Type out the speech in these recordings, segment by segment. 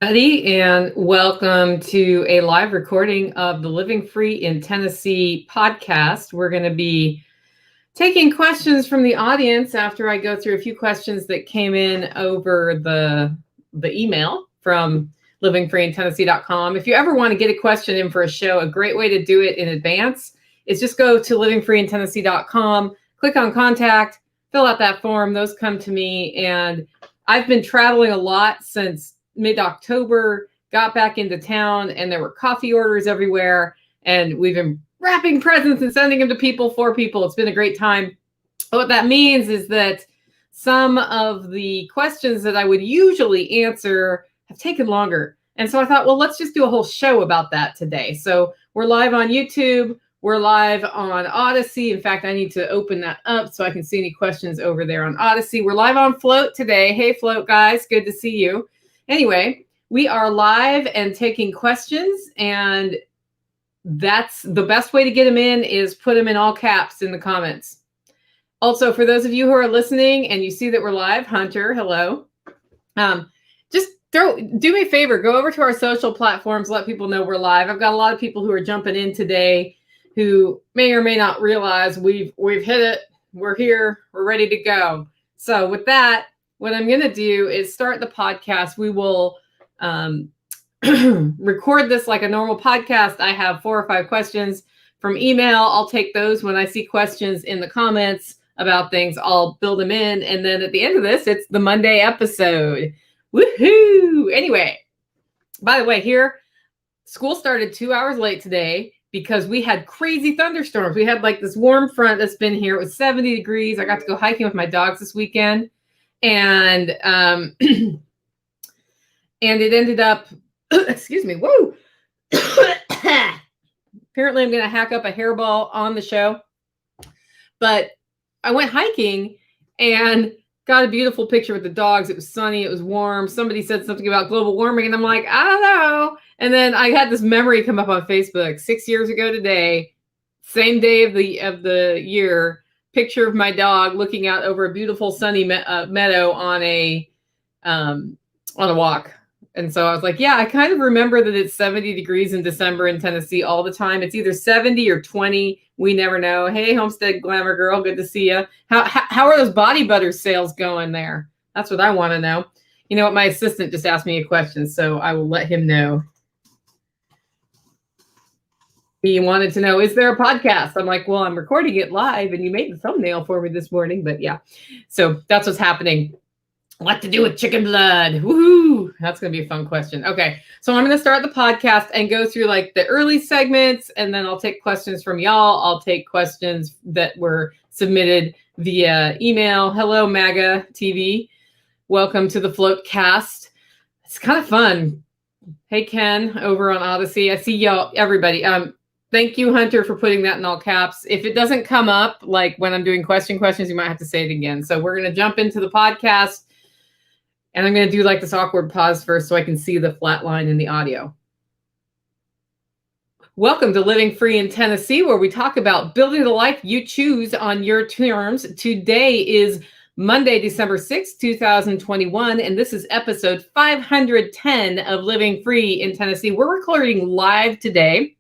Buddy, and welcome to a live recording of the Living Free in Tennessee podcast. We're going to be taking questions from the audience after I go through a few questions that came in over the email from livingfreeintennessee.com. If you ever want to get a question in for a show, a great way to do it in advance is just go to livingfreeintennessee.com, click on contact, fill out that form. Those come to me, and I've been traveling a lot since mid-October, got back into town, and there were coffee orders everywhere, and we've been wrapping presents and sending them to people for people. It's been a great time. What that means is that some of the questions that I would usually answer have taken longer. And so I thought, well, let's just do a whole show about that today. So we're live on YouTube. We're live on Odyssey. In fact, I need to open that up so I can see any questions over there on Odyssey. We're live on Float today. Hey, Float guys, good to see you. Anyway, we are live and taking questions, and that's the best way to get them in is put them in all caps in the comments. Also, for those of you who are listening and you see that we're live, Hunter, hello. Just do me a favor, go over to our social platforms, let people know we're live. I've got a lot of people who are jumping in today who may or may not realize we've hit it. We're here. We're ready to go. So with that, what I'm going to do is start the podcast. We will record this like a normal podcast. I have 4 or 5 questions from email. I'll take those when I see questions in the comments about things. I'll build them in. And then at the end of this, it's the Monday episode. Woohoo! Anyway, by the way, here, school started 2 hours late today because we had crazy thunderstorms. We had like this warm front that's been here. It was 70 degrees. I got to go hiking with my dogs this weekend. And and it ended up, excuse me, whoa. Apparently I'm going to hack up a hairball on the show. But I went hiking and got a beautiful picture with the dogs. It was sunny. It was warm. Somebody said something about global warming, and I'm like, I don't know. And then I had this memory come up on Facebook 6 years ago today, same day of the year. Picture of my dog looking out over a beautiful sunny meadow on a walk. And so I was like, yeah, I kind of remember that it's 70 degrees in December in Tennessee all the time. It's either 70 or 20. We never know. Hey, Homestead Glamour Girl, good to see you. How are those body butter sales going there? That's what I want to know. You know what? My assistant just asked me a question, so I will let him know. He wanted to know, is there a podcast? I'm like, well, I'm recording it live, and you made the thumbnail for me this morning. But yeah, so that's what's happening. What to do with chicken blood? Woohoo! That's going to be a fun question. Okay, so I'm going to start the podcast and go through like the early segments, and then I'll take questions from y'all. I'll take questions that were submitted via email. Hello, MAGA TV. Welcome to the Float Cast. It's kind of fun. Hey, Ken, over on Odyssey. I see y'all, everybody. Thank you, Hunter, for putting that in all caps. If it doesn't come up, like when I'm doing questions, you might have to say it again. So we're going to jump into the podcast, and I'm going to do like this awkward pause first so I can see the flat line in the audio. Welcome to Living Free in Tennessee, where we talk about building the life you choose on your terms. Today is Monday, December 6th, 2021, and this is episode 510 of Living Free in Tennessee. We're recording live today.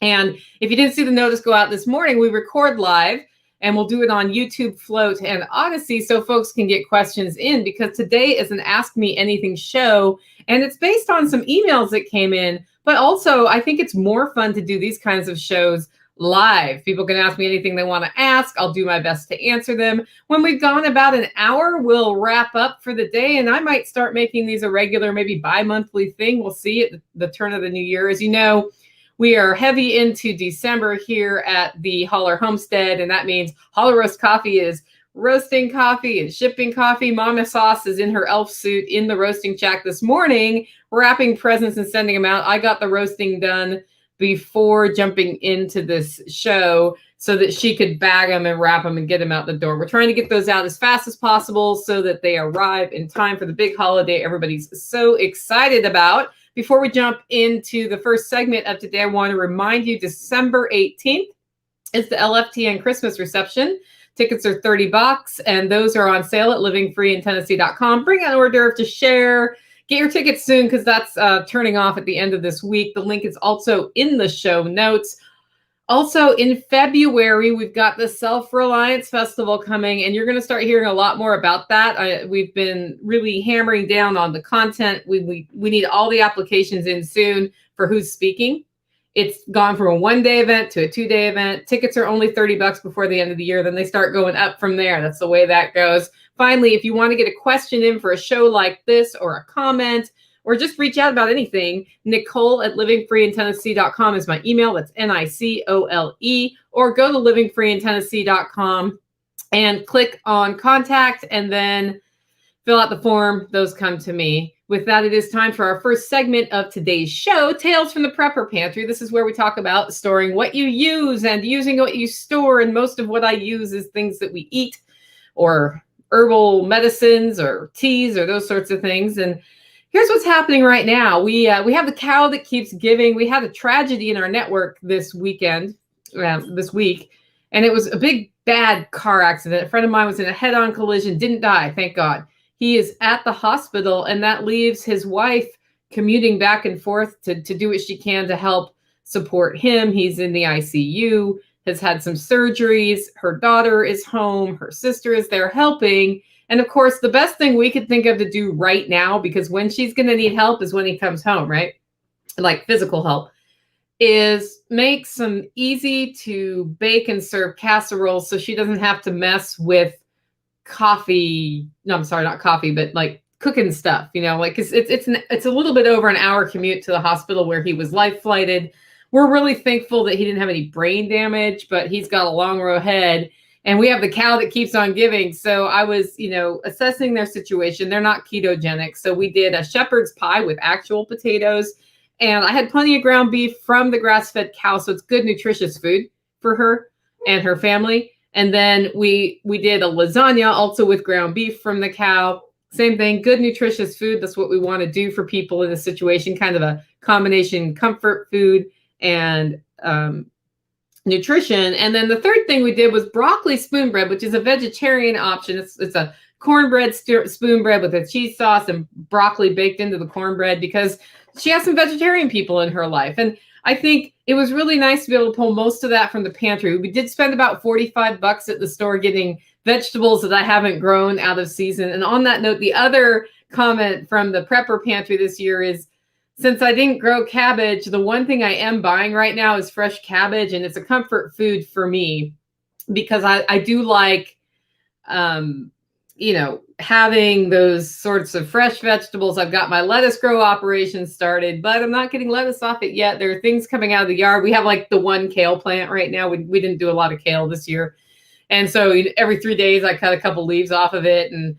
And if you didn't see the notice go out this morning, we record live, and we'll do it on YouTube, Float, and Odyssey so folks can get questions in, because today is an Ask Me Anything show, and it's based on some emails that came in, but also I think it's more fun to do these kinds of shows live. People can ask me anything they want to ask. I'll do my best to answer them. When we've gone about an hour, we'll wrap up for the day, and I might start making these a regular, maybe bi-monthly thing. We'll see at the turn of the new year. As you know, we are heavy into December here at the Holler Homestead, and that means Holler Roast Coffee is roasting coffee and shipping coffee. Mama Sauce is in her elf suit in the roasting shack this morning, wrapping presents and sending them out. I got the roasting done before jumping into this show so that she could bag them and wrap them and get them out the door. We're trying to get those out as fast as possible so that they arrive in time for the big holiday everybody's so excited about. Before we jump into the first segment of today, I want to remind you December 18th is the LFTN Christmas reception. Tickets are $30, and those are on sale at livingfreeintennessee.com. Bring an hors d'oeuvre to share. get your tickets soon because that's turning off at the end of this week. The link is also in the show notes. Also, in February, we've got the Self-Reliance Festival coming, and you're going to start hearing a lot more about that. We've been really hammering down on the content. We need all the applications in soon for who's speaking. It's gone from a one-day event to a two-day event. Tickets are only $30 before the end of the year. Then they start going up from there. That's the way that goes. Finally, if you want to get a question in for a show like this or a comment, or just reach out about anything, Nicole@livingfreeintennessee.com is my email. That's NICOLE. Or go to livingfreeintennessee.com and click on contact and then fill out the form. Those come to me. With that, it is time for our first segment of today's show, Tales from the Prepper Pantry. This is where we talk about storing what you use and using what you store. And most of what I use is things that we eat or herbal medicines or teas or those sorts of things. And here's what's happening right now. We have the cow that keeps giving. We had a tragedy in our network this week, and it was a big, bad car accident. A friend of mine was in a head-on collision, didn't die, thank God. He is at the hospital, and that leaves his wife commuting back and forth to do what she can to help support him. He's in the ICU, has had some surgeries. Her daughter is home. Her sister is there helping. And of course, the best thing we could think of to do right now, because when she's going to need help is when he comes home, right? Like physical help, is make some easy to bake and serve casseroles so she doesn't have to mess with coffee. No, I'm sorry, not coffee, but like cooking stuff, like, 'cause it's a little bit over an hour commute to the hospital where he was life flighted. We're really thankful that he didn't have any brain damage, but he's got a long road ahead. And we have the cow that keeps on giving. So I was, assessing their situation. They're not ketogenic. So we did a shepherd's pie with actual potatoes. And I had plenty of ground beef from the grass-fed cow. So it's good, nutritious food for her and her family. And then we did a lasagna also with ground beef from the cow. Same thing, good, nutritious food. That's what we want to do for people in this situation. Kind of a combination comfort food and nutrition. And then the third thing we did was broccoli spoon bread, which is a vegetarian option. It's a cornbread spoon bread with a cheese sauce and broccoli baked into the cornbread because she has some vegetarian people in her life. And I think it was really nice to be able to pull most of that from the pantry. We did spend about $45 at the store getting vegetables that I haven't grown out of season. And on that note, the other comment from the Prepper Pantry this year is, since I didn't grow cabbage, the one thing I am buying right now is fresh cabbage, and it's a comfort food for me because I do like, having those sorts of fresh vegetables. I've got my lettuce grow operation started, but I'm not getting lettuce off it yet. There are things coming out of the yard. We have like the one kale plant right now. We didn't do a lot of kale this year. And so every 3 days I cut a couple leaves off of it, and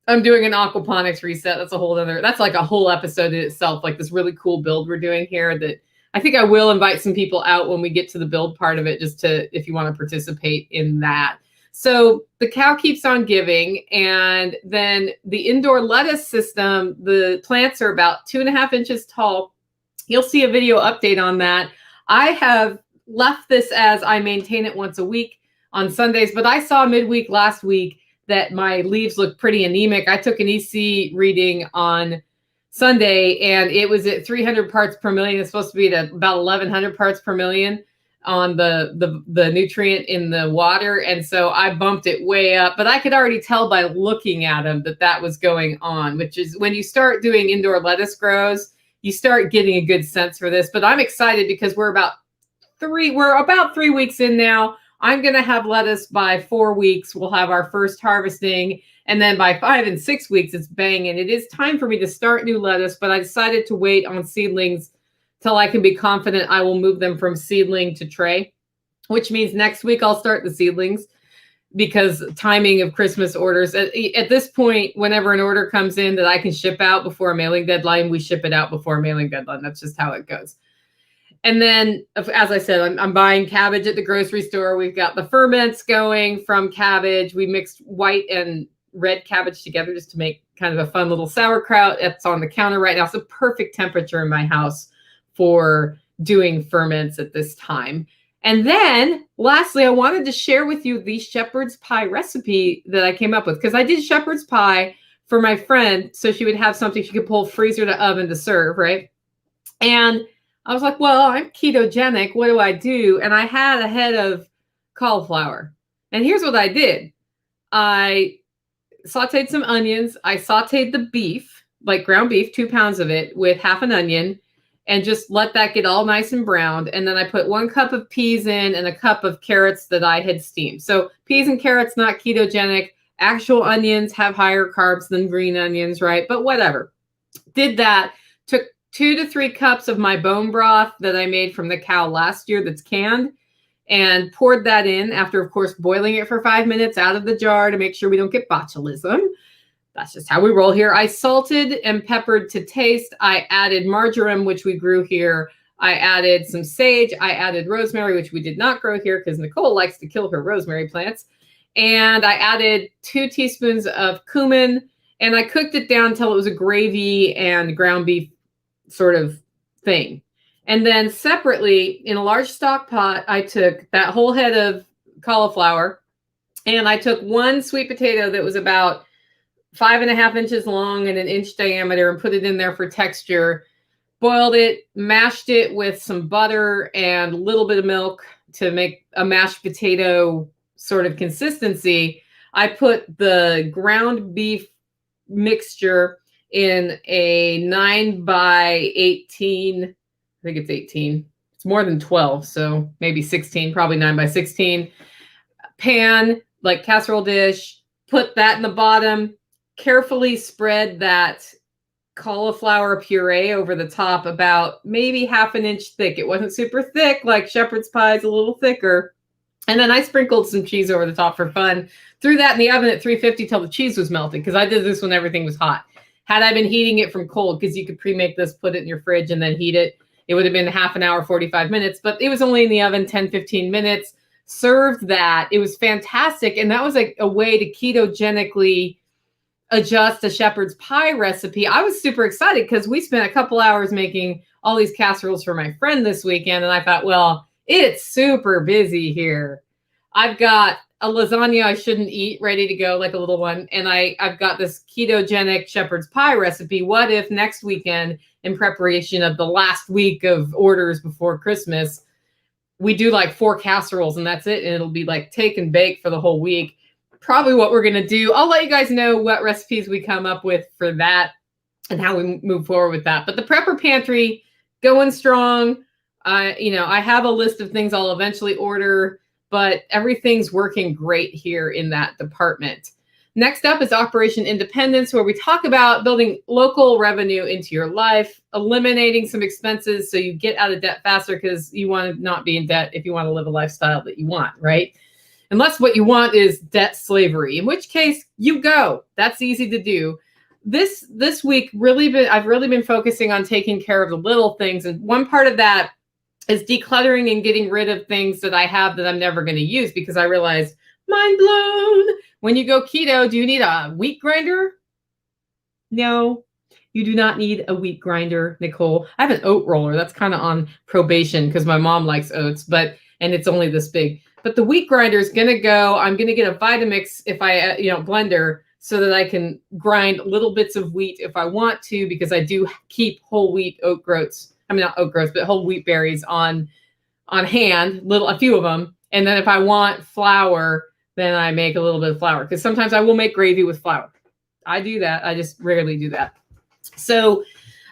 I'm doing an aquaponics reset. That's like a whole episode in itself, like this really cool build we're doing here that I think I will invite some people out when we get to the build part of it, just if you want to participate in that. So the cow keeps on giving. And then the indoor lettuce system, the plants are about 2.5 inches tall. You'll see a video update on that. I have left this as I maintain it once a week on Sundays, but I saw midweek last week that my leaves look pretty anemic. I took an EC reading on Sunday and it was at 300 parts per million. It's supposed to be at about 1,100 parts per million on the nutrient in the water. And so I bumped it way up, but I could already tell by looking at them that was going on, which is when you start doing indoor lettuce grows, you start getting a good sense for this. But I'm excited because we're about 3 weeks in now. I'm going to have lettuce by 4 weeks. We'll have our first harvesting. And then by 5 and 6 weeks, it's banging. It is time for me to start new lettuce, but I decided to wait on seedlings till I can be confident I will move them from seedling to tray, which means next week I'll start the seedlings because timing of Christmas orders. At this point, whenever an order comes in that I can ship out before a mailing deadline, we ship it out before a mailing deadline. That's just how it goes. And then, as I said, I'm buying cabbage at the grocery store. We've got the ferments going from cabbage. We mixed white and red cabbage together just to make kind of a fun little sauerkraut. It's on the counter right now. It's a perfect temperature in my house for doing ferments at this time. And then, lastly, I wanted to share with you the shepherd's pie recipe that I came up with because I did shepherd's pie for my friend, so she would have something she could pull freezer to oven to serve, right? And I was like, well, I'm ketogenic. What do I do? And I had a head of cauliflower. And here's what I did. I sauteed some onions. I sauteed the beef, like ground beef, 2 pounds of it with half an onion, and just let that get all nice and browned. And then I put 1 cup of peas in and a cup of carrots that I had steamed. So peas and carrots, not ketogenic. Actual onions have higher carbs than green onions, right? But whatever. Did that. Took 2 to 3 cups of my bone broth that I made from the cow last year that's canned, and poured that in after, of course, boiling it for 5 minutes out of the jar to make sure we don't get botulism. That's just how we roll here. I salted and peppered to taste. I added marjoram, which we grew here. I added some sage. I added rosemary, which we did not grow here because Nicole likes to kill her rosemary plants. And I added 2 teaspoons of cumin, and I cooked it down until it was a gravy and ground beef sort of thing. And then separately, in a large stock pot, I took that whole head of cauliflower, and I took 1 sweet potato that was about 5.5 inches long and 1 inch diameter, and put it in there for texture. Boiled it, mashed it with some butter and a little bit of milk to make a mashed potato sort of consistency. I put the ground beef mixture in a 9 by 18, I think it's 18. It's more than 12, so maybe 16, probably 9 by 16 pan, like casserole dish. Put that in the bottom, carefully spread that cauliflower puree over the top, about maybe 1/2 inch thick. It wasn't super thick, like shepherd's pie is a little thicker. And then I sprinkled some cheese over the top for fun. Threw that in the oven at 350 till the cheese was melted, because I did this when everything was hot. Had I been heating it from cold, because you could pre-make this, put it in your fridge, and then heat it, it would have been half an hour, 45 minutes. But it was only in the oven 10, 15 minutes. Served that. It was fantastic. And that was like a way to ketogenically adjust a shepherd's pie recipe. I was super excited because we spent a couple hours making all these casseroles for my friend this weekend. And I thought, well, it's super busy here. I've got a lasagna I shouldn't eat ready to go, like a little one. And I've got this ketogenic shepherd's pie recipe. What if next weekend, in preparation of the last week of orders before Christmas, we do like 4 casseroles and that's it. And it'll be like take and bake for the whole week. Probably what we're going to do. I'll let you guys know what recipes we come up with for that and how we move forward with that. But the Prepper Pantry going strong. I have a list of things I'll eventually order, but everything's working great here in that department. Next up is Operation Independence, where we talk about building local revenue into your life, eliminating some expenses so you get out of debt faster, because you want to not be in debt if you want to live a lifestyle that you want, right? Unless what you want is debt slavery, in which case you go. That's easy to do. This week, I've really been focusing on taking care of the little things. And one part of that is decluttering and getting rid of things that I have that I'm never going to use, because I realized, mind blown, when you go keto, do you need a wheat grinder? No, you do not need a wheat grinder, Nicole. I have an oat roller. That's kind of on probation because my mom likes oats, and it's only this big. But the wheat grinder is going to go. I'm going to get a Vitamix blender, so that I can grind little bits of wheat if I want to, because I do keep whole wheat oat groats. I mean, not oat groats, but whole wheat berries on hand, a few of them. And then if I want flour, then I make a little bit of flour, because sometimes I will make gravy with flour. I do that. I just rarely do that. So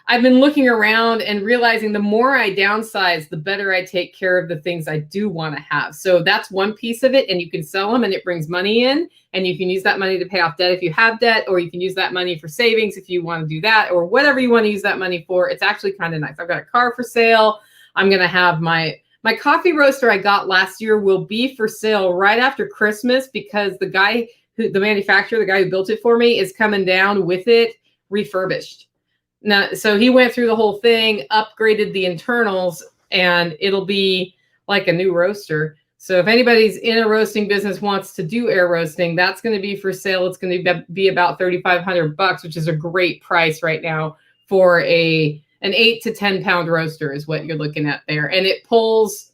I've been looking around and realizing the more I downsize, the better I take care of the things I do want to have. So that's one piece of it. And you can sell them and it brings money in, and you can use that money to pay off debt if you have debt, or you can use that money for savings if you want to do that, or whatever you want to use that money for. It's actually kind of nice. I've got a car for sale. I'm going to have my coffee roaster I got last year will be for sale right after Christmas, because the manufacturer, the guy who built it for me, is coming down with it refurbished. Now, so he went through the whole thing, upgraded the internals, and it'll be like a new roaster. So if anybody's in a roasting business, wants to do air roasting, that's going to be for sale. It's going to be about $3,500, which is a great price right now for an 8 to 10 pound roaster is what you're looking at there. And it pulls,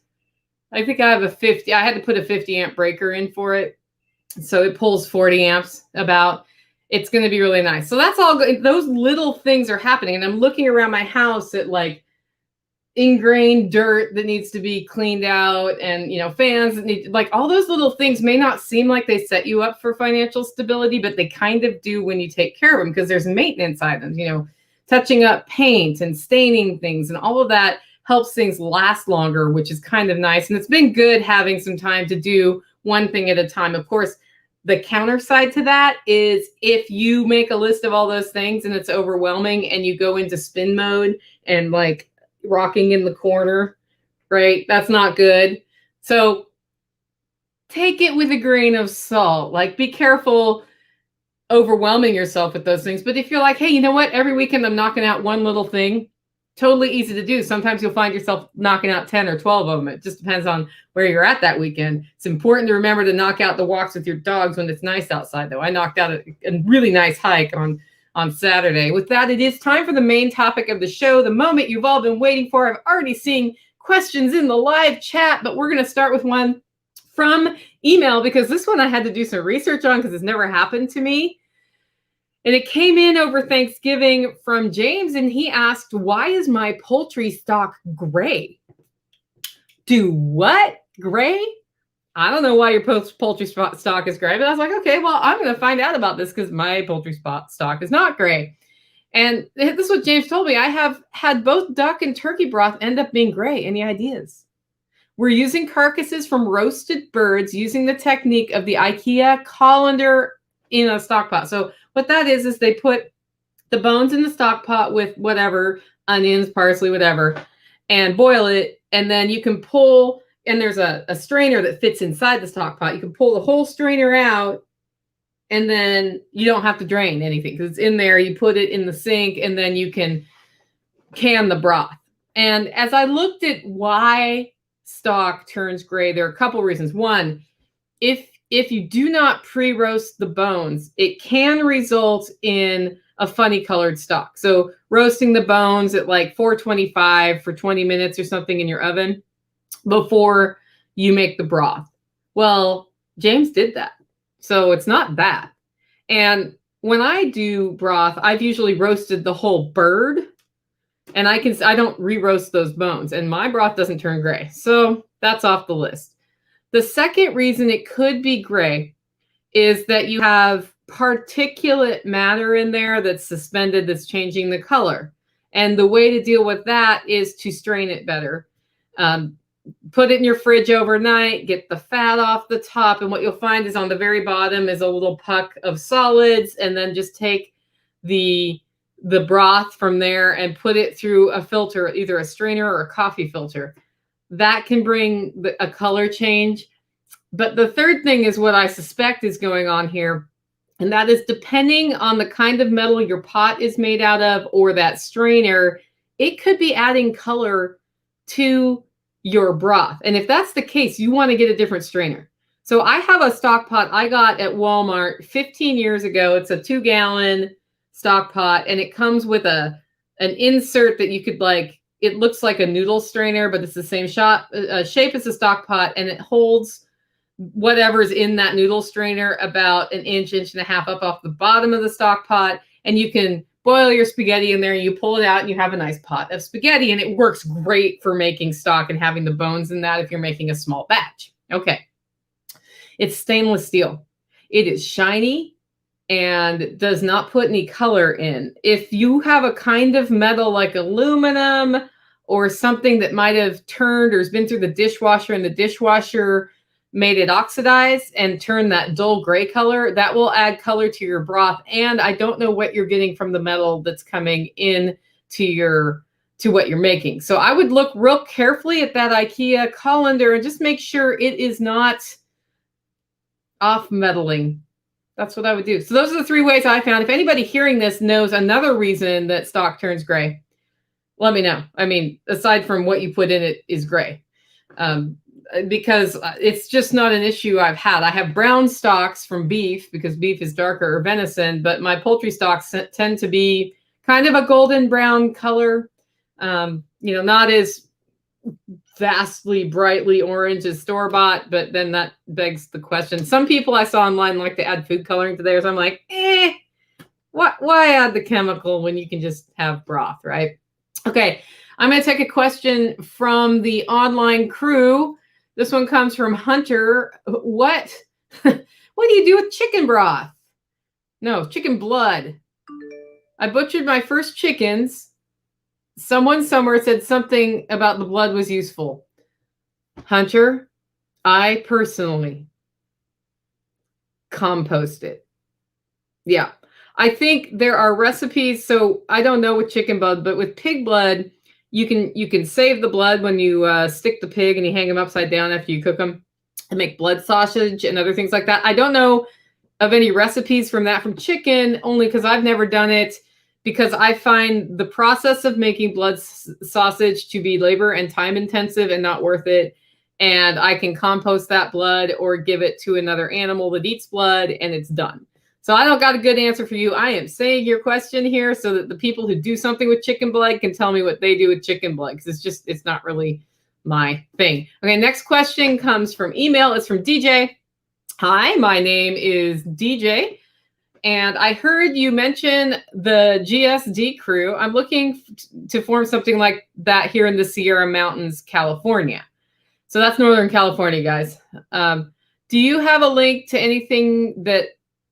I think I have I had to put a 50 amp breaker in for it. So it pulls 40 amps about. it's going to be really nice. So that's all good. Those little things are happening. And I'm looking around my house at like ingrained dirt that needs to be cleaned out, and fans that need, like, all those little things may not seem like they set you up for financial stability, but they kind of do when you take care of them, because there's maintenance items, touching up paint and staining things, and all of that helps things last longer, which is kind of nice. And it's been good having some time to do one thing at a time. Of course, the counter side to that is if you make a list of all those things and it's overwhelming and you go into spin mode and like rocking in the corner, right? That's not good. So take it with a grain of salt. Like, be careful overwhelming yourself with those things. But if you're like, hey, you know what? Every weekend I'm knocking out one little thing, totally easy to do. Sometimes you'll find yourself knocking out 10 or 12 of them. It just depends on where you're at that weekend. It's important to remember to knock out the walks with your dogs when it's nice outside, though. I knocked out a really nice hike on Saturday. With that, it is time for the main topic of the show, the moment you've all been waiting for. I've already seen questions in the live chat, but we're going to start with one from email, because this one I had to do some research on because it's never happened to me. And it came in over Thanksgiving from James, and he asked, why is my poultry stock gray? Do what? Gray? I don't know why your poultry stock is gray, but I was like, okay, well, I'm going to find out about this because my poultry stock is not gray. And this is what James told me. I have had both duck and turkey broth end up being gray. Any ideas? We're using carcasses from roasted birds using the technique of the IKEA colander in a stock pot. So what that is they put the bones in the stock pot with whatever, onions, parsley, whatever, and boil it. And then you can pull, and there's a strainer that fits inside the stock pot. You can pull the whole strainer out, and then you don't have to drain anything because it's in there. You put it in the sink, and then you can can the broth. And as I looked at why stock turns gray, there are a couple reasons. One, if you do not pre-roast the bones, it can result in a funny colored stock. So roasting the bones at like 425 for 20 minutes or something in your oven before you make the broth. Well, James did that. So it's not that. And when I do broth, I've usually roasted the whole bird, and I don't re-roast those bones, and my broth doesn't turn gray. So that's off the list. The second reason it could be gray is that you have particulate matter in there that's suspended that's changing the color. And the way to deal with that is to strain it better. Put it in your fridge overnight, get the fat off the top, and what you'll find is on the very bottom is a little puck of solids, and then just take the broth from there and put it through a filter, either a strainer or a coffee filter. That can bring a color change. But the third thing is what I suspect is going on here, and that is depending on the kind of metal your pot is made out of or that strainer, it could be adding color to your broth. And if that's the case, you want to get a different strainer. So I have a stock pot I got at Walmart 15 years ago. It's a 2-gallon stock pot, and it comes with an insert that you could, like, it looks like a noodle strainer, but it's the same shape as a stock pot, and it holds whatever's in that noodle strainer about an inch and a half up off the bottom of the stock pot. And you can boil your spaghetti in there, and you pull it out, and you have a nice pot of spaghetti, and it works great for making stock and having the bones in that if you're making a small batch. Okay. It's stainless steel. It is shiny and does not put any color in. If you have a kind of metal like aluminum or something that might have turned or has been through the dishwasher, and the dishwasher made it oxidize and turn that dull gray color, that will add color to your broth. And I don't know what you're getting from the metal that's coming in to what you're making. So I would look real carefully at that IKEA colander and just make sure it is not off metaling. That's what I would do. So those are the 3 ways I found. If anybody hearing this knows another reason that stock turns gray, let me know. I mean, aside from what you put in it is gray. Because it's just not an issue I've had. I have brown stocks from beef because beef is darker, or venison, but my poultry stocks tend to be kind of a golden brown color. Not as vastly brightly orange as store-bought, but then that begs the question. Some people I saw online like to add food coloring to theirs. I'm like, Why add the chemical when you can just have broth, right? Okay, I'm going to take a question from the online crew. This one comes from Hunter. What do you do with chicken broth? No, chicken blood. I butchered my first chickens. Someone somewhere said something about the blood was useful. Hunter, I personally compost it. Yeah. I think there are recipes. So I don't know with chicken blood, but with pig blood, you can save the blood when you stick the pig and you hang them upside down after you cook them and make blood sausage and other things like that. I don't know of any recipes from that from chicken, only because I've never done it, because I find the process of making blood sausage to be labor and time intensive and not worth it. And I can compost that blood or give it to another animal that eats blood and it's done. So I don't got a good answer for you. I am saying your question here so that the people who do something with chicken blood can tell me what they do with chicken blood, because it's not really my thing. Okay, next question comes from email. It's from DJ. Hi, my name is DJ, and I heard you mention the GSD crew. I'm looking to form something like that here in the Sierra Mountains, California. So that's Northern California, guys. Do you have a link to anything that,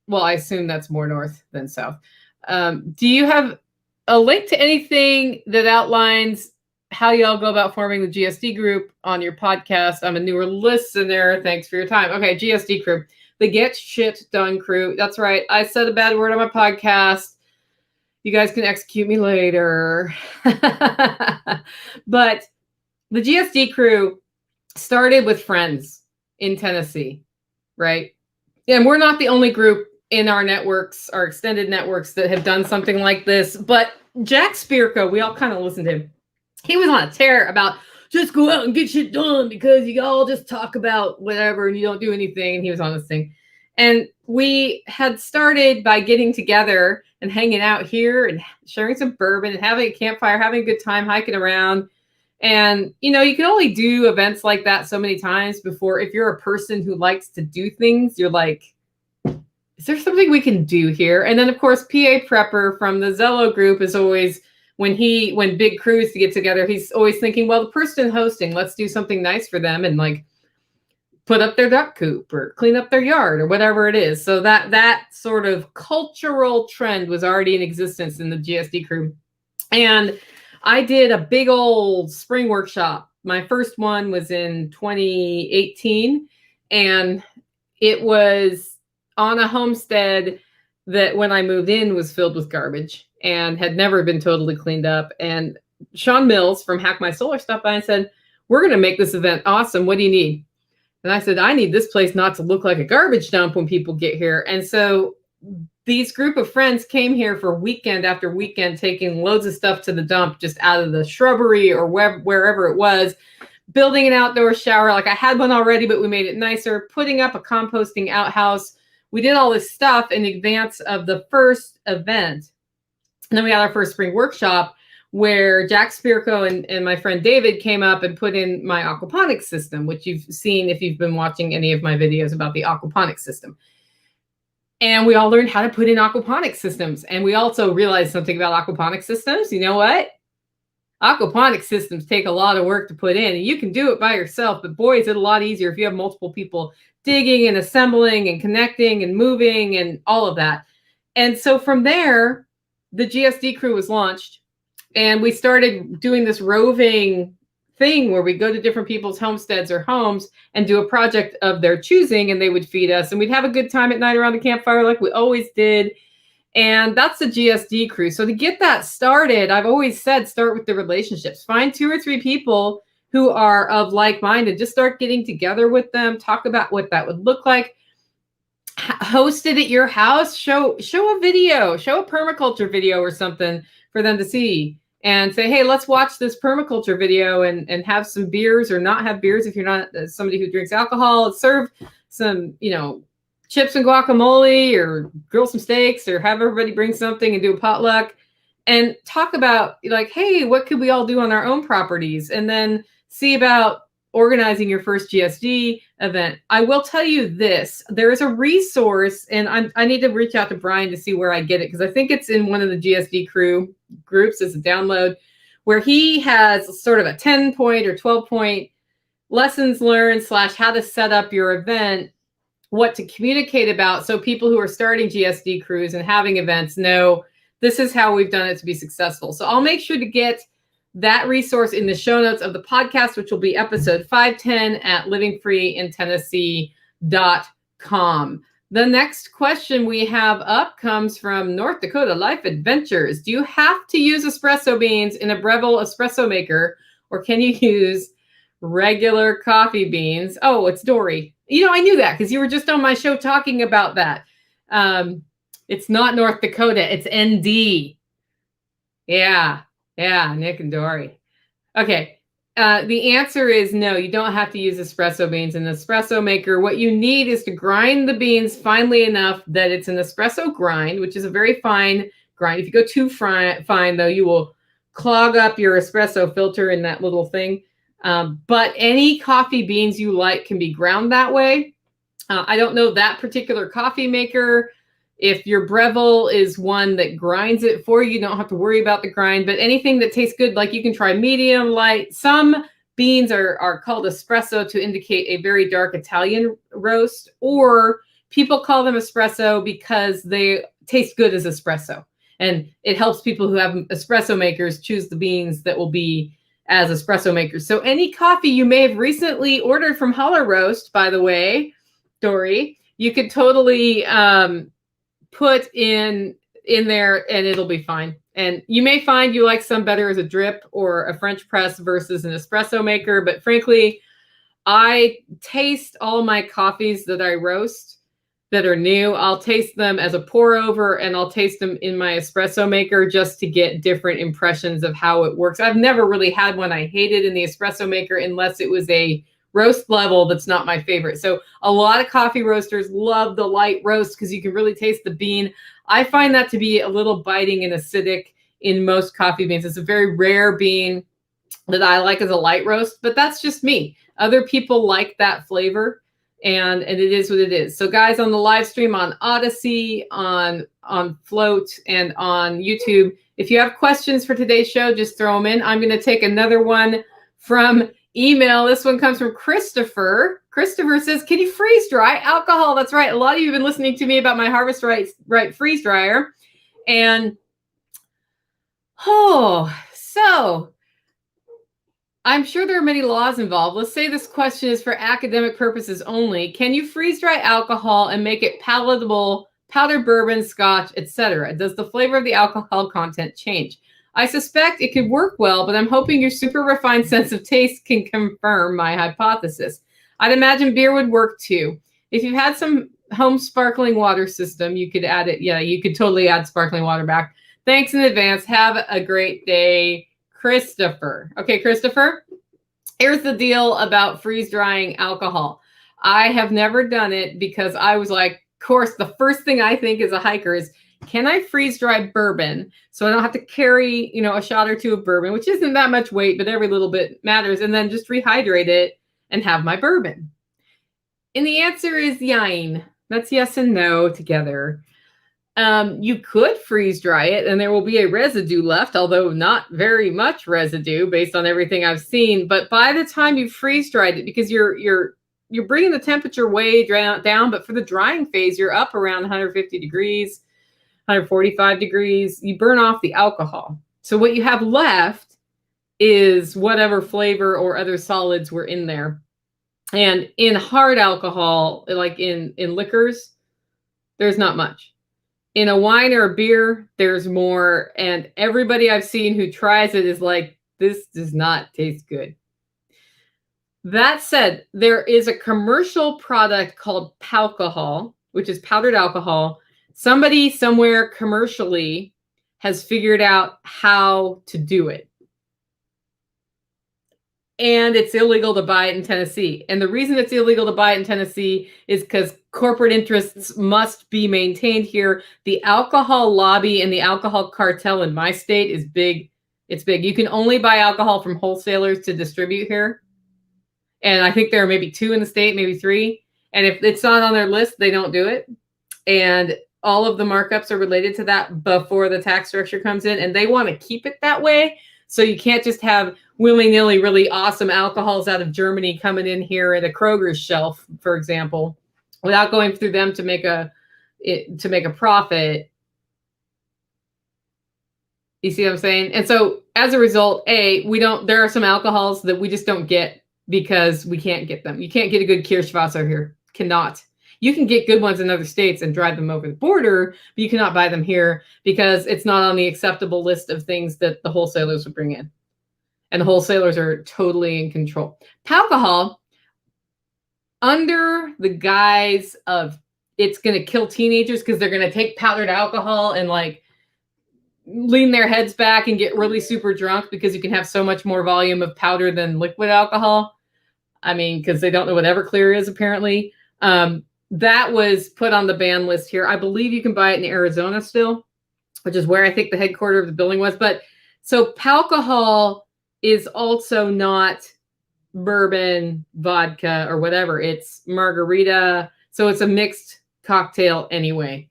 well, I assume that's more north than south. Do you have a link to anything that outlines how y'all go about forming the GSD group on your podcast? I'm a newer listener. Thanks for your time. Okay, GSD crew. The Get Shit Done crew. That's right. I said a bad word on my podcast. You guys can execute me later. But the GSD crew started with friends in Tennessee, right? And we're not the only group in our networks, our extended networks, that have done something like this. But Jack Spirko, we all kind of listened to him. He was on a tear about just go out and get shit done because you all just talk about whatever and you don't do anything. And he was on this thing. And we had started by getting together and hanging out here and sharing some bourbon and having a campfire, having a good time, hiking around. And, you know, you can only do events like that so many times before, if you're a person who likes to do things, you're like, is there something we can do here? And then, of course, PA Prepper from the Zello group is always, when big crews to get together, he's always thinking, well, the person hosting, let's do something nice for them and like put up their duck coop or clean up their yard or whatever it is. So that sort of cultural trend was already in existence in the GSD crew. And I did a big old spring workshop. My first one was in 2018, and it was on a homestead that when I moved in was filled with garbage and had never been totally cleaned up. And Sean Mills from Hack My Solar stopped by and said, we're going to make this event awesome. What do you need? And I said, I need this place not to look like a garbage dump when people get here. And so these group of friends came here for weekend after weekend, taking loads of stuff to the dump just out of the shrubbery or wherever it was, building an outdoor shower. Like I had one already, but we made it nicer, putting up a composting outhouse. We did all this stuff in advance of the first event. And then we had our first spring workshop where Jack Spirko and my friend David came up and put in my aquaponics system, which you've seen if you've been watching any of my videos about the aquaponics system. And we all learned how to put in aquaponics systems. And we also realized something about aquaponics systems. You know what? Aquaponics systems take a lot of work to put in. And you can do it by yourself, but boy, is it a lot easier if you have multiple people digging and assembling and connecting and moving and all of that. And so from there, the GSD crew was launched. And we started doing this roving thing where we go to different people's homesteads or homes and do a project of their choosing, and they would feed us. And we'd have a good time at night around the campfire like we always did. And that's the GSD crew. So to get that started, I've always said, start with the relationships. Find 2 or 3 people who are of like-minded. Just start getting together with them. Talk about what that would look like. Host it at your house. Show a video. Show a permaculture video or something for them to see. And say, hey, let's watch this permaculture video and have some beers or not have beers if you're not somebody who drinks alcohol. Serve some, chips and guacamole or grill some steaks or have everybody bring something and do a potluck and talk about like, hey, what could we all do on our own properties? And then see about organizing your first GSD event. I will tell you this. There is a resource, and I need to reach out to Brian to see where I get it, because I think it's in one of the GSD crew groups as a download, where he has sort of a 10-point or 12-point lessons learned / how to set up your event, what to communicate about, so people who are starting GSD crews and having events know this is how we've done it to be successful. So I'll make sure to get that resource in the show notes of the podcast, which will be episode 510 at livingfreeintennessee.com. The next question we have up comes from North Dakota Life Adventures. Do you have to use espresso beans in a Breville espresso maker, or can you use regular coffee beans? Oh, it's Dory. I knew that because you were just on my show talking about that. It's not North Dakota. It's ND. Yeah, Nick and Dory. Okay. The answer is no, you don't have to use espresso beans in an espresso maker. What you need is to grind the beans finely enough that it's an espresso grind, which is a very fine grind. If you go too fine, though, you will clog up your espresso filter in that little thing. But any coffee beans you like can be ground that way. I don't know that particular coffee maker. If your Breville is one that grinds it for you, you don't have to worry about the grind. But anything that tastes good, like you can try medium, light. Some beans are called espresso to indicate a very dark Italian roast, or people call them espresso because they taste good as espresso. And it helps people who have espresso makers choose the beans that will be as espresso makers. So any coffee you may have recently ordered from Holler Roast, by the way, Dory, you could totally put in there and it'll be fine. And you may find you like some better as a drip or a French press versus an espresso maker. But frankly, I taste all my coffees that I roast that are new. I'll taste them as a pour over, and I'll taste them in my espresso maker just to get different impressions of how it works. I've never really had one I hated in the espresso maker unless it was a roast level that's not my favorite. So a lot of coffee roasters love the light roast because you can really taste the bean. I find that to be a little biting and acidic in most coffee beans. It's a very rare bean that I like as a light roast, but that's just me. Other people like that flavor, and it is what it is. So guys, on the live stream on Odyssey, on Float, and on YouTube, if you have questions for today's show, just throw them in. I'm going to take another one from email. This one comes from Christopher. Christopher says, can you freeze dry alcohol? That's right. A lot of you have been listening to me about my Harvest Right freeze dryer. And, so I'm sure there are many laws involved. Let's say this question is for academic purposes only. Can you freeze dry alcohol and make it palatable, powdered bourbon, scotch, etc.? Does the flavor of the alcohol content change? I suspect it could work well, but I'm hoping your super refined sense of taste can confirm my hypothesis. I'd imagine beer would work too. If you've had some home sparkling water system, you could add it. Yeah, you could totally add sparkling water back. Thanks in advance. Have a great day, Christopher. Okay, Christopher, here's the deal about freeze drying alcohol. I have never done it because I was like, of course, the first thing I think as a hiker is, can I freeze dry bourbon so I don't have to carry, a shot or two of bourbon, which isn't that much weight, but every little bit matters, and then just rehydrate it and have my bourbon? And the answer is yine. That's yes and no together. You could freeze dry it and there will be a residue left, although not very much residue based on everything I've seen. But by the time you freeze dried it, because you're bringing the temperature way down, but for the drying phase, you're up around 150 degrees. 145 degrees, you burn off the alcohol. So what you have left is whatever flavor or other solids were in there. And in hard alcohol, like in liquors, there's not much. In a wine or a beer, there's more. And everybody I've seen who tries it is like, this does not taste good. That said, there is a commercial product called Palcohol, which is powdered alcohol. Somebody somewhere commercially has figured out how to do it. And it's illegal to buy it in Tennessee. And the reason it's illegal to buy it in Tennessee is because corporate interests must be maintained here. The alcohol lobby and the alcohol cartel in my state is big. It's big. You can only buy alcohol from wholesalers to distribute here. And I think there are maybe 2 in the state, maybe 3. And if it's not on their list, they don't do it. And all of the markups are related to that before the tax structure comes in. And they want to keep it that way. So you can't just have willy-nilly really awesome alcohols out of Germany coming in here at a Kroger's shelf, for example, without going through them to make a profit. You see what I'm saying? And so as a result, there are some alcohols that we just don't get because we can't get them. You can't get a good Kirschwasser here. Cannot. You can get good ones in other states and drive them over the border, but you cannot buy them here because it's not on the acceptable list of things that the wholesalers would bring in. And the wholesalers are totally in control. Alcohol, under the guise of it's going to kill teenagers because they're going to take powdered alcohol and like lean their heads back and get really super drunk because you can have so much more volume of powder than liquid alcohol. I mean, because they don't know what Everclear is, apparently. That was put on the ban list here. I believe you can buy it in Arizona still, which is where I think the headquarters of the building was. But so alcohol is also not bourbon, vodka, or whatever. It's margarita. So it's a mixed cocktail anyway.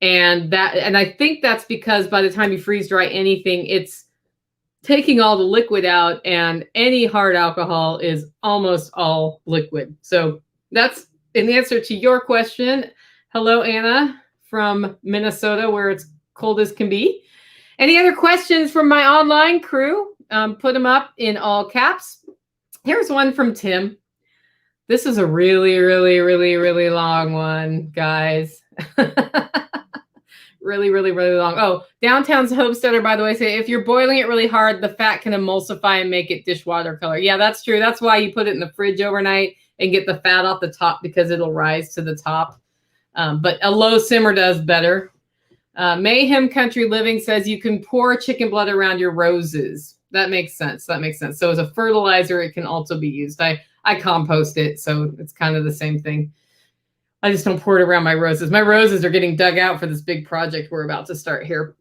And I think that's because by the time you freeze dry anything, it's taking all the liquid out, and any hard alcohol is almost all liquid. So that's in answer to your question. Hello, Anna from Minnesota, where it's cold as can be. Any other questions from my online crew? Put them up in all caps. Here's one from Tim. This is a really, really, really, really long one, guys. Really, really, really long. Oh, Downtown's Homesteader, by the way, say if you're boiling it really hard, the fat can emulsify and make it dishwater color. Yeah, that's true. That's why you put it in the fridge overnight and get the fat off the top, because it'll rise to the top. But a low simmer does better. Mayhem Country Living says you can pour chicken blood around your roses. That makes sense. That makes sense. So as a fertilizer, it can also be used. I compost it, so it's kind of the same thing. I just don't pour it around my roses. My roses are getting dug out for this big project we're about to start here.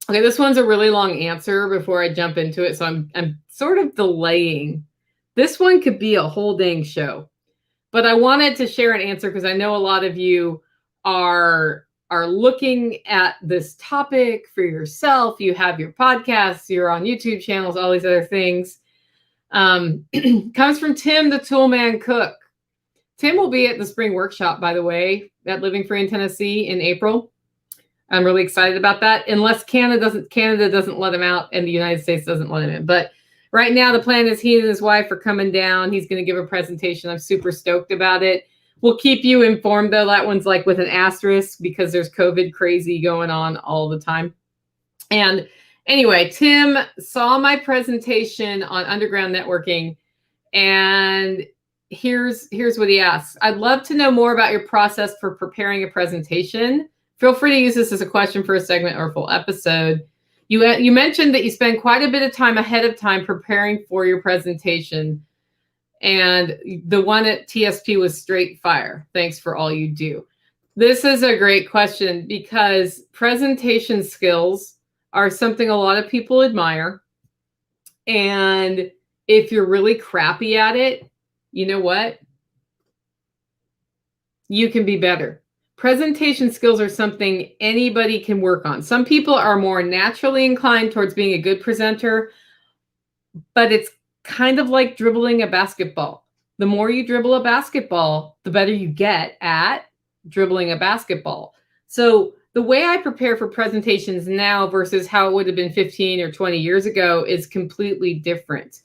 Okay, this one's a really long answer before I jump into it, so I'm sort of delaying. This one could be a whole dang show, but I wanted to share an answer because I know a lot of you are looking at this topic for yourself. You have your podcasts, you're on YouTube channels, all these other things. Comes from Tim, the Toolman Cook. Tim will be at the spring workshop, by the way, at Living Free in Tennessee in April. I'm really excited about that, unless Canada doesn't let him out and the United States doesn't let him in. But right now, the plan is he and his wife are coming down. He's going to give a presentation. I'm super stoked about it. We'll keep you informed, though. That one's like with an asterisk because there's COVID crazy going on all the time. And anyway, Tim saw my presentation on underground networking, and here's what he asks. I'd love to know more about your process for preparing a presentation. Feel free to use this as a question for a segment or a full episode. You mentioned that you spend quite a bit of time ahead of time preparing for your presentation. And the one at TSP was straight fire. Thanks for all you do. This is a great question because presentation skills are something a lot of people admire. And if you're really crappy at it, you know what? You can be better. Presentation skills are something anybody can work on. Some people are more naturally inclined towards being a good presenter, but it's kind of like dribbling a basketball. The more you dribble a basketball, the better you get at dribbling a basketball. So the way I prepare for presentations now versus how it would have been 15 or 20 years ago is completely different.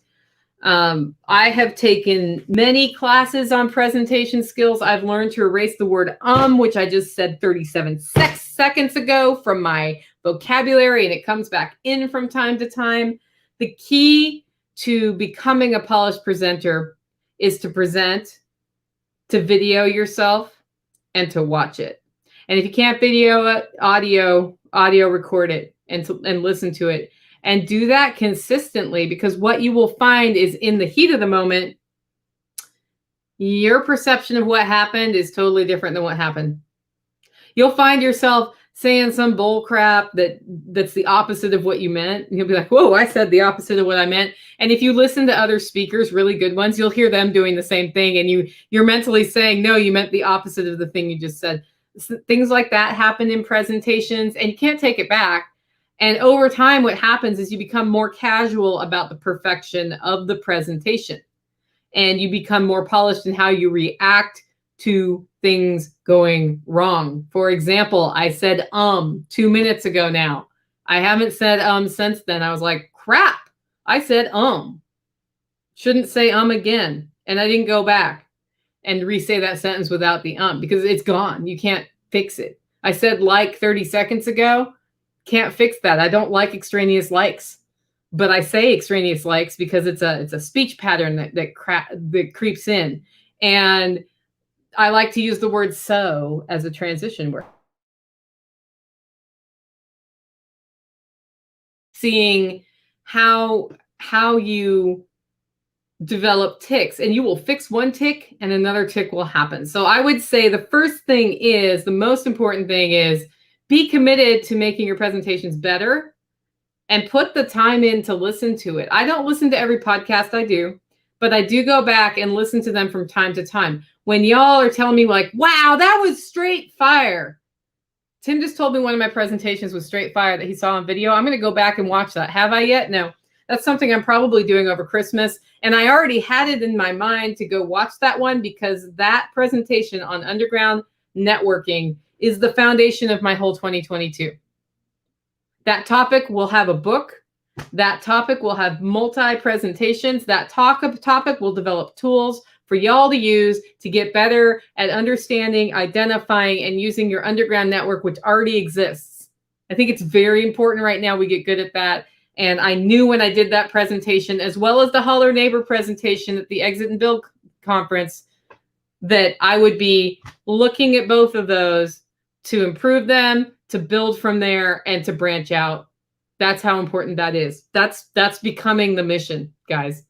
I have taken many classes on presentation skills. I've learned to erase the word which I just said 37 seconds ago from my vocabulary, and it comes back in from time to time. The key to becoming a polished presenter is to present, to video yourself, and to watch it. And if you can't video it, audio record it and listen to it. And do that consistently, because what you will find is in the heat of the moment, your perception of what happened is totally different than what happened. You'll find yourself saying some bull crap that's the opposite of what you meant. And you'll be like, whoa, I said the opposite of what I meant. And if you listen to other speakers, really good ones, you'll hear them doing the same thing. And you're mentally saying, no, you meant the opposite of the thing you just said. So things like that happen in presentations, and you can't take it back. And over time, what happens is you become more casual about the perfection of the presentation, and you become more polished in how you react to things going wrong. For example, I said 2 minutes ago now. I haven't said since then. I was like, crap, I said shouldn't say again. And I didn't go back and re-say that sentence without the because it's gone. You can't fix it. I said like 30 seconds ago. Can't fix that. I don't like extraneous likes, but I say extraneous likes because it's a speech pattern that creeps in. And I like to use the word so as a transition word. Seeing how you develop tics, and you will fix one tic and another tic will happen. So I would say the first thing is, the most important thing is, be committed to making your presentations better and put the time in to listen to it. I don't listen to every podcast I do, but I do go back and listen to them from time to time. When y'all are telling me like, wow, that was straight fire. Tim just told me one of my presentations was straight fire that he saw on video. I'm going to go back and watch that. Have I yet? No. That's something I'm probably doing over Christmas. And I already had it in my mind to go watch that one, because that presentation on underground networking is the foundation of my whole 2022. That topic will have a book. That topic will have multi-presentations. That topic will develop tools for y'all to use to get better at understanding, identifying, and using your underground network, which already exists. I think it's very important right now we get good at that. And I knew when I did that presentation, as well as the Holler Neighbor presentation at the Exit and Build conference, that I would be looking at both of those to improve them, to build from there, and to branch out. That's how important that is. That's becoming the mission, guys.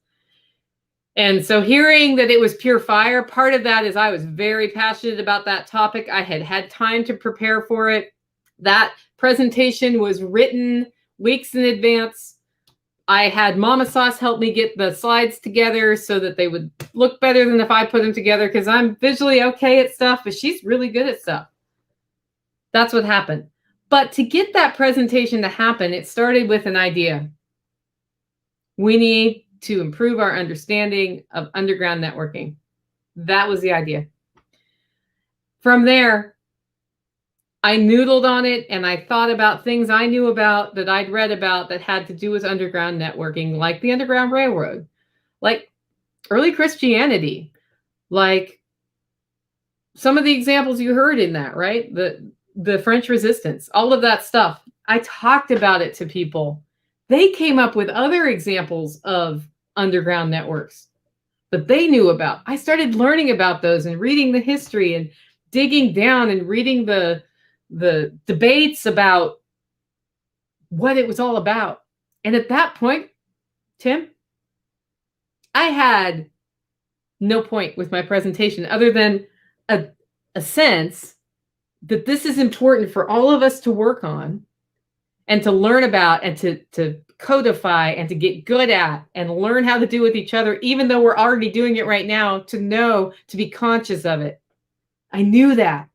And so hearing that it was pure fire, part of that is I was very passionate about that topic. I had had time to prepare for it. That presentation was written weeks in advance. I had Mama Sauce help me get the slides together so that they would look better than if I put them together, because I'm visually okay at stuff, but she's really good at stuff. That's what happened. But to get that presentation to happen, it started with an idea. We need to improve our understanding of underground networking. That was the idea. From there, I noodled on it, and I thought about things I knew about, that I'd read about, that had to do with underground networking, like the Underground Railroad, like early Christianity, like some of the examples you heard in that, right? The French Resistance, all of that stuff. I talked about it to people. They came up with other examples of underground networks that they knew about. I started learning about those and reading the history and digging down and reading the debates about what it was all about. And at that point, Tim, I had no point with my presentation other than a sense that this is important for all of us to work on and to learn about and to codify and to get good at and learn how to do with each other, even though we're already doing it right now, to know, to be conscious of it. I knew that.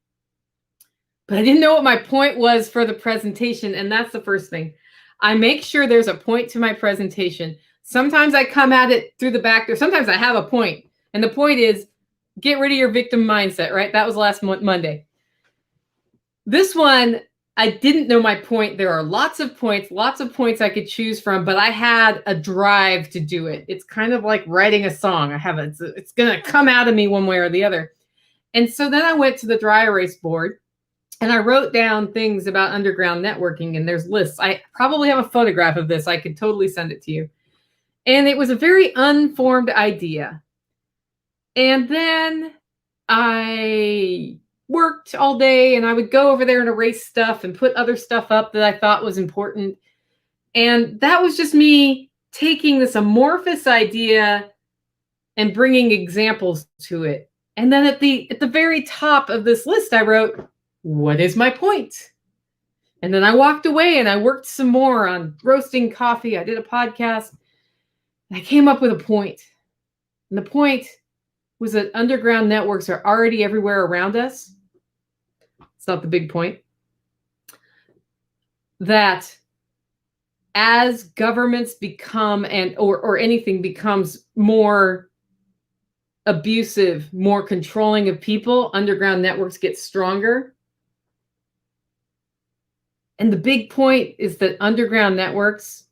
But I didn't know what my point was for the presentation, and that's the first thing. I make sure there's a point to my presentation. Sometimes I come at it through the back door. Sometimes I have a point, and the point is get rid of your victim mindset, right? That was last Monday. This one, I didn't know my point. There are lots of points I could choose from, but I had a drive to do it. It's kind of like writing a song. It's going to come out of me one way or the other. And so then I went to the dry erase board, and I wrote down things about underground networking, and there's lists. I probably have a photograph of this. I could totally send it to you. And it was a very unformed idea. And then I worked all day, and I would go over there and erase stuff and put other stuff up that I thought was important. And that was just me taking this amorphous idea and bringing examples to it. And then at the very top of this list, I wrote, what is my point? And then I walked away and I worked some more on roasting coffee. I did a podcast and I came up with a point. And the point was that underground networks are already everywhere around us. It's not the big point. That as governments become or anything becomes more abusive, more controlling of people, underground networks get stronger. And the big point is that underground networks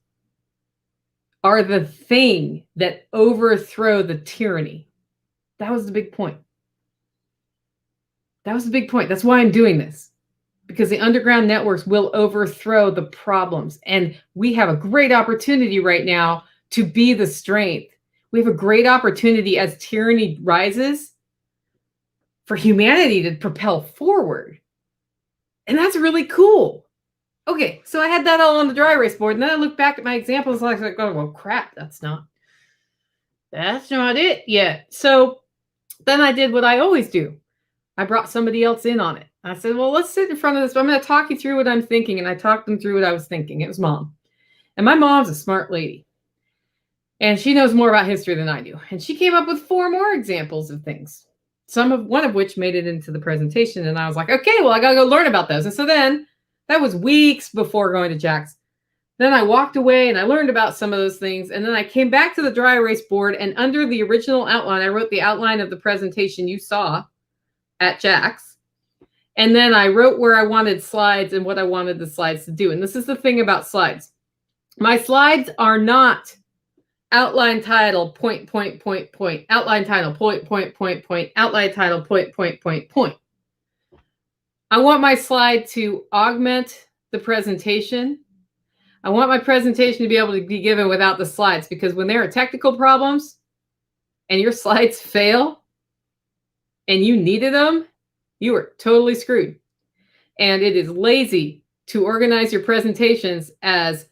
are the thing that overthrow the tyranny. That was the big point. That was the big point. That's why I'm doing this. Because the underground networks will overthrow the problems. And we have a great opportunity right now to be the strength. We have a great opportunity as tyranny rises for humanity to propel forward. And that's really cool. Okay, so I had that all on the dry erase board, and then I looked back at my examples, and I was like, oh, well, crap, that's not it yet. So then I did what I always do. I brought somebody else in on it. I said, well, let's sit in front of this. I'm going to talk you through what I'm thinking. And I talked them through what I was thinking. It was Mom. And my mom's a smart lady. And she knows more about history than I do. And she came up with 4 more examples of things. One of which made it into the presentation. And I was like, okay, well, I got to go learn about those. And so then that was weeks before going to Jack's. Then I walked away and I learned about some of those things. And then I came back to the dry erase board. And under the original outline, I wrote the outline of the presentation you saw at Jack's. And then I wrote where I wanted slides and what I wanted the slides to do. And this is the thing about slides. My slides are not outline title, point, outline title, point, outline title, point. I want my slide to augment the presentation. I want my presentation to be able to be given without the slides, because when there are technical problems and your slides fail and you needed them, you are totally screwed. And it is lazy to organize your presentations as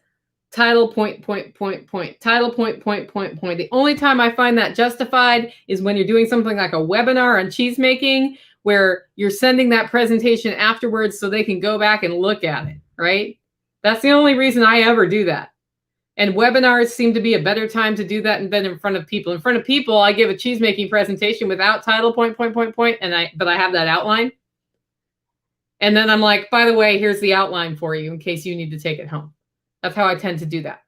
title, point, title, point. The only time I find that justified is when you're doing something like a webinar on cheese making, where you're sending that presentation afterwards so they can go back and look at it, right? That's the only reason I ever do that. And webinars seem to be a better time to do that than in front of people. In front of people, I give a cheese making presentation without title, point, but I have that outline. And then I'm like, by the way, here's the outline for you in case you need to take it home. That's how I tend to do that.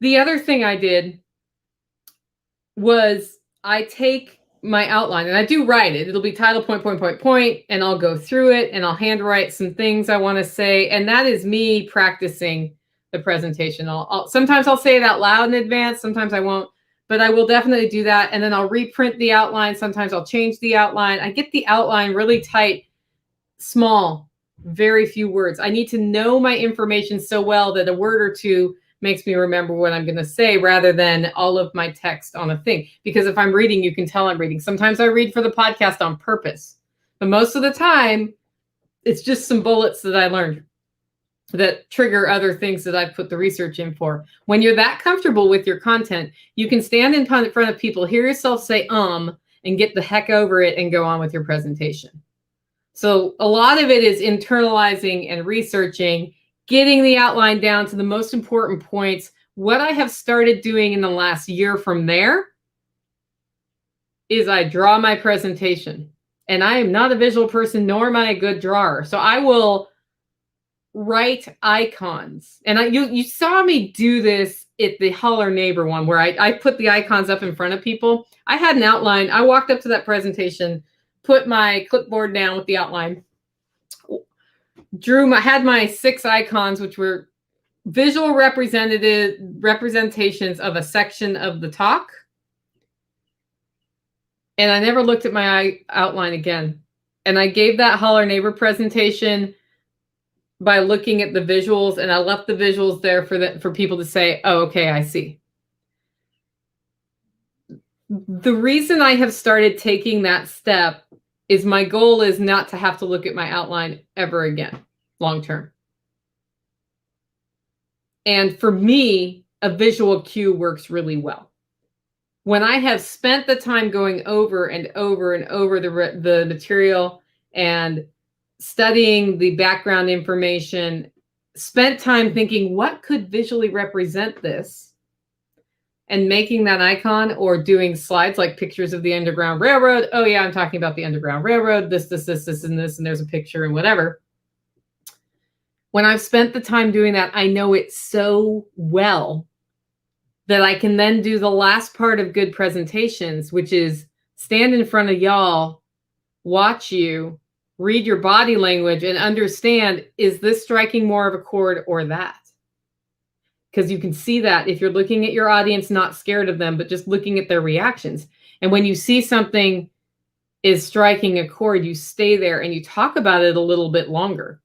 The other thing I did was I take my outline and I do write it. It'll be title, point, and I'll go through it and I'll handwrite some things I want to say. And that is me practicing the presentation. Sometimes I'll say it out loud in advance. Sometimes I won't, but I will definitely do that. And then I'll reprint the outline. Sometimes I'll change the outline. I get the outline really tight, small, very few words. I need to know my information so well that a word or two makes me remember what I'm going to say rather than all of my text on a thing. Because if I'm reading, you can tell I'm reading. Sometimes I read for the podcast on purpose, but most of the time it's just some bullets that I learned that trigger other things that I've put the research in for. When you're that comfortable with your content, you can stand in front of people, hear yourself say, and get the heck over it and go on with your presentation. So a lot of it is internalizing and researching, getting the outline down to the most important points. What I have started doing in the last year from there is I draw my presentation. And I am not a visual person, nor am I a good drawer. So I will write icons. And you saw me do this at the Holler Neighbor one, where I put the icons up in front of people. I had an outline. I walked up to that presentation, put my clipboard down with the outline, had my 6 icons, which were visual representations of a section of the talk. And I never looked at my outline again. And I gave that Holler Neighbor presentation by looking at the visuals, and I left the visuals there for people to say, oh, okay, I see. The reason I have started taking that step is my goal is not to have to look at my outline ever again, long term. And for me, a visual cue works really well. When I have spent the time going over and over and over the material and studying the background information, spent time thinking, what could visually represent this? And making that icon, or doing slides like pictures of the Underground Railroad. Oh yeah, I'm talking about the Underground Railroad, this, and this, and there's a picture and whatever. When I've spent the time doing that, I know it so well that I can then do the last part of good presentations, which is stand in front of y'all, watch you, read your body language, and understand, is this striking more of a chord or that? Because you can see that if you're looking at your audience, not scared of them, but just looking at their reactions. And when you see something is striking a chord, you stay there and you talk about it a little bit longer.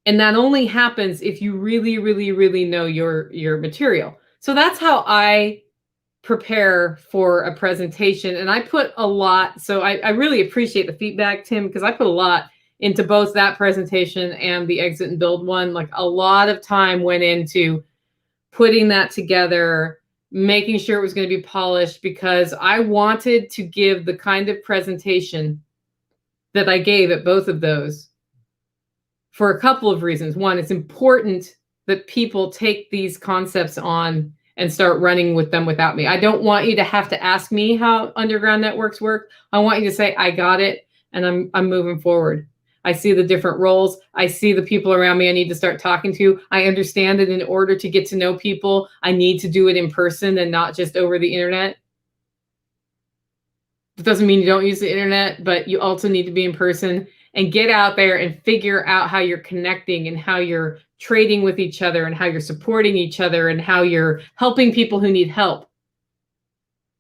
And that only happens if you really, really, really know your material. So that's how I prepare for a presentation. And I put a lot. So I really appreciate the feedback, Tim, because I put a lot into both that presentation and the exit and build one. Like, a lot of time went into putting that together, making sure it was going to be polished, because I wanted to give the kind of presentation that I gave at both of those for a couple of reasons. One, it's important that people take these concepts on and start running with them without me. I don't want you to have to ask me how underground networks work. I want you to say, I got it, and I'm moving forward. I see the different roles. I see the people around me I need to start talking to. I understand that in order to get to know people, I need to do it in person and not just over the internet. It doesn't mean you don't use the internet, but you also need to be in person and get out there and figure out how you're connecting and how you're trading with each other and how you're supporting each other and how you're helping people who need help.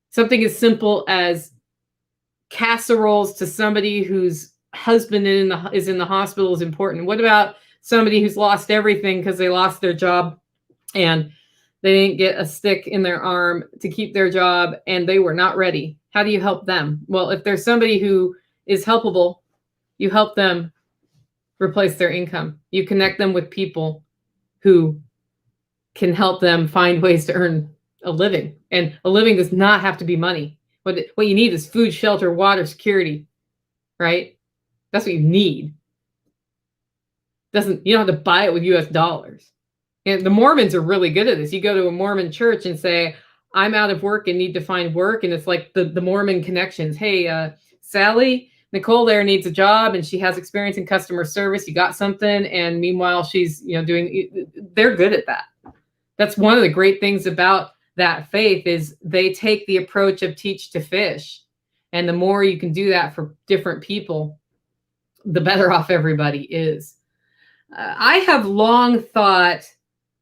Something as simple as casseroles to somebody whose husband is in the hospital is important. What about somebody who's lost everything because they lost their job and they didn't get a stick in their arm to keep their job and they were not ready? How do you help them? Well, if there's somebody who is helpable, you help them replace their income. You connect them with people who can help them find ways to earn a living. And a living does not have to be money. What you need is food, shelter, water, security, right? That's what you need. You don't have to buy it with US dollars. And the Mormons are really good at this. You go to a Mormon church and say, I'm out of work and need to find work. And it's like the Mormon connections. Hey, Sally, Nicole there needs a job and she has experience in customer service. You got something. And meanwhile, she's, they're good at that. That's one of the great things about that faith is they take the approach of teach to fish. And the more you can do that for different people, the better off everybody is. I have long thought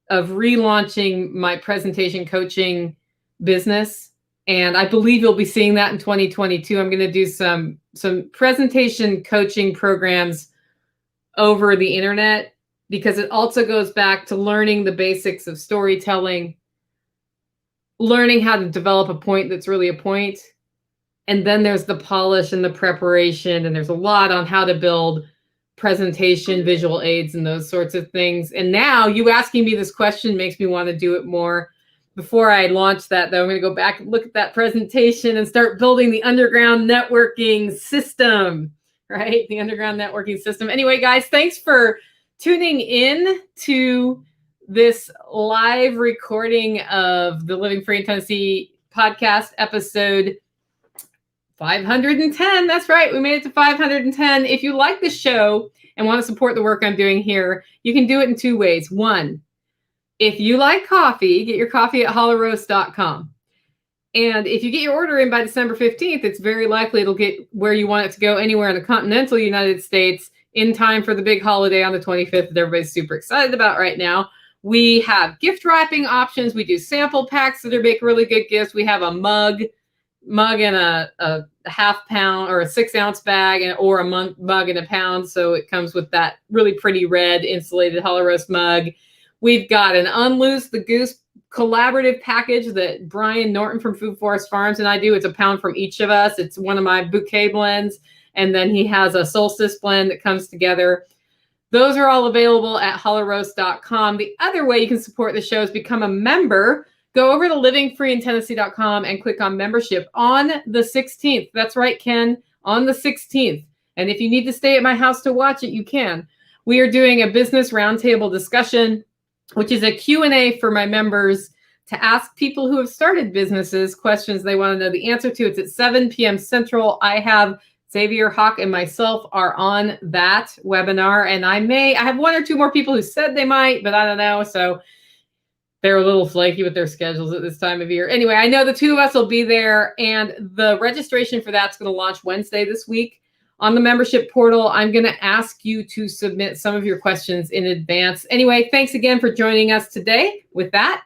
of relaunching my presentation coaching business. And I believe you'll be seeing that in 2022. I'm going to do some presentation coaching programs over the internet, because it also goes back to learning the basics of storytelling, learning how to develop a point that's really a point. And then there's the polish and the preparation. And there's a lot on how to build presentation, visual aids, and those sorts of things. And now you asking me this question makes me want to do it more. Before I launch that, though, I'm going to go back and look at that presentation and start building the underground networking system, right? The underground networking system. Anyway, guys, thanks for tuning in to this live recording of the Living Free in Tennessee podcast, episode 510. That's right. We made it to 510. If you like the show and want to support the work I'm doing here, you can do it in two ways. One, if you like coffee, get your coffee at hollowroast.com. And if you get your order in by December 15th, it's very likely it'll get where you want it to go anywhere in the continental United States in time for the big holiday on the 25th that everybody's super excited about right now. We have gift wrapping options. We do sample packs that make really good gifts. We have a mug and a half pound or a 6 ounce bag or a mug and a pound. So it comes with that really pretty red insulated Hollow Roast mug. We've got an Unloose the Goose collaborative package that Brian Norton from Food Forest Farms and I do. It's a pound from each of us. It's one of my bouquet blends. And then he has a solstice blend that comes together. Those are all available at hollowroast.com. The other way you can support the show is become a member. Go over to livingfreeintennessee.com and click on membership on the 16th. That's right, Ken, on the 16th. And if you need to stay at my house to watch it, you can. We are doing a business roundtable discussion, which is a Q&A for my members to ask people who have started businesses questions they want to know the answer to. It's at 7 p.m. Central. I have Xavier Hawk and myself are on that webinar. And I have one or two more people who said they might, but I don't know. So they're a little flaky with their schedules at this time of year. Anyway, I know the two of us will be there, and the registration for that's going to launch Wednesday this week. On the membership portal, I'm going to ask you to submit some of your questions in advance. Anyway, thanks again for joining us today. With that,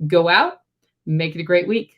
go out, make it a great week.